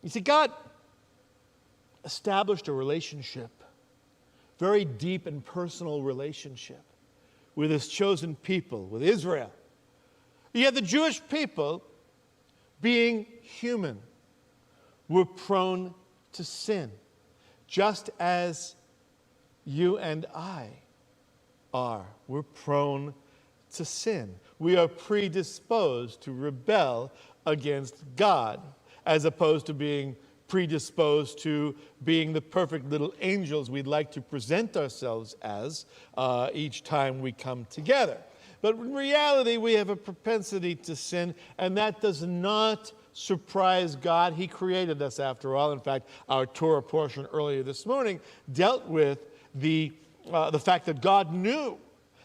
You see, God established a relationship, very deep and personal relationship with his chosen people, with Israel. Yet the Jewish people, being human, were prone to sin, just as you and I are. We're prone to sin. We are predisposed to rebel against God, as opposed to being predisposed to being the perfect little angels we'd like to present ourselves as each time we come together. But in reality, we have a propensity to sin, and that does not surprise God. He created us, after all. In fact, our Torah portion earlier this morning dealt with the fact that God knew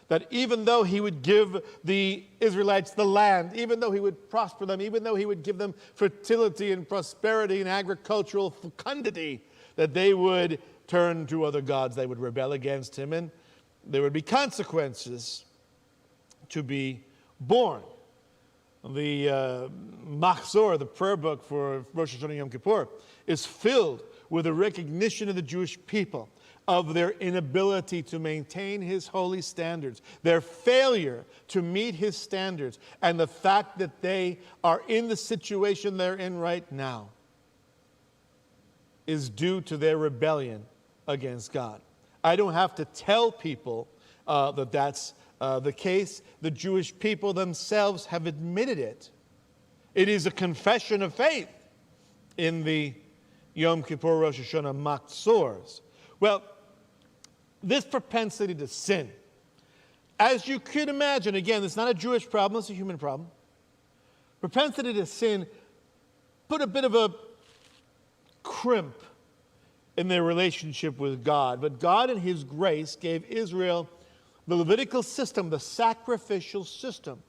that even though he would give the Israelites the land, even though he would prosper them, even though he would give them fertility and prosperity and agricultural fecundity, that they would turn to other gods, they would rebel against him, and there would be consequences to be born. The Mocs, the prayer book for Rosh Hashanah Yom Kippur, is filled with a recognition of the Jewish people of their inability to maintain his holy standards, their failure to meet his standards, and the fact that they are in the situation they're in right now is due to their rebellion against God. I don't have to tell people that that's the case. The Jewish people themselves have admitted it. It is a confession of faith in the Yom Kippur Rosh Hashanah Mocs. Well, this propensity to sin, as you could imagine, again, it's not a Jewish problem, it's a human problem. Propensity to sin put a bit of a crimp in their relationship with God. But God in his grace gave Israel the Levitical system, the sacrificial system.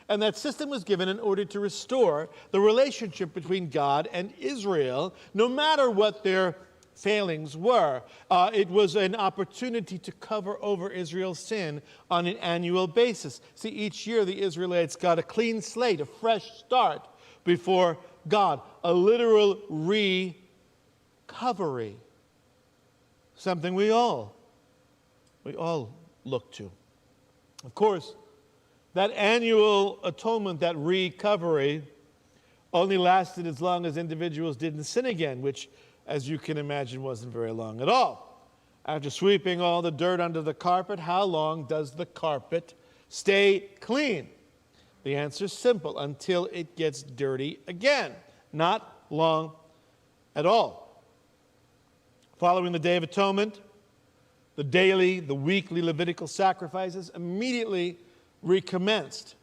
And that system was given in order to restore the relationship between God and Israel, no matter what their failings were. It was an opportunity to cover over Israel's sin on an annual basis. See, each year the Israelites got a clean slate, a fresh start before God, a literal recovery, something we all look to. Of course, that annual atonement, that recovery, only lasted as long as individuals didn't sin again, which, as you can imagine, wasn't very long at all. After sweeping all the dirt under the carpet, how long does the carpet stay clean? The answer is simple: until it gets dirty again. Not long at all. Following the Day of Atonement, the daily, the weekly Levitical sacrifices immediately recommenced.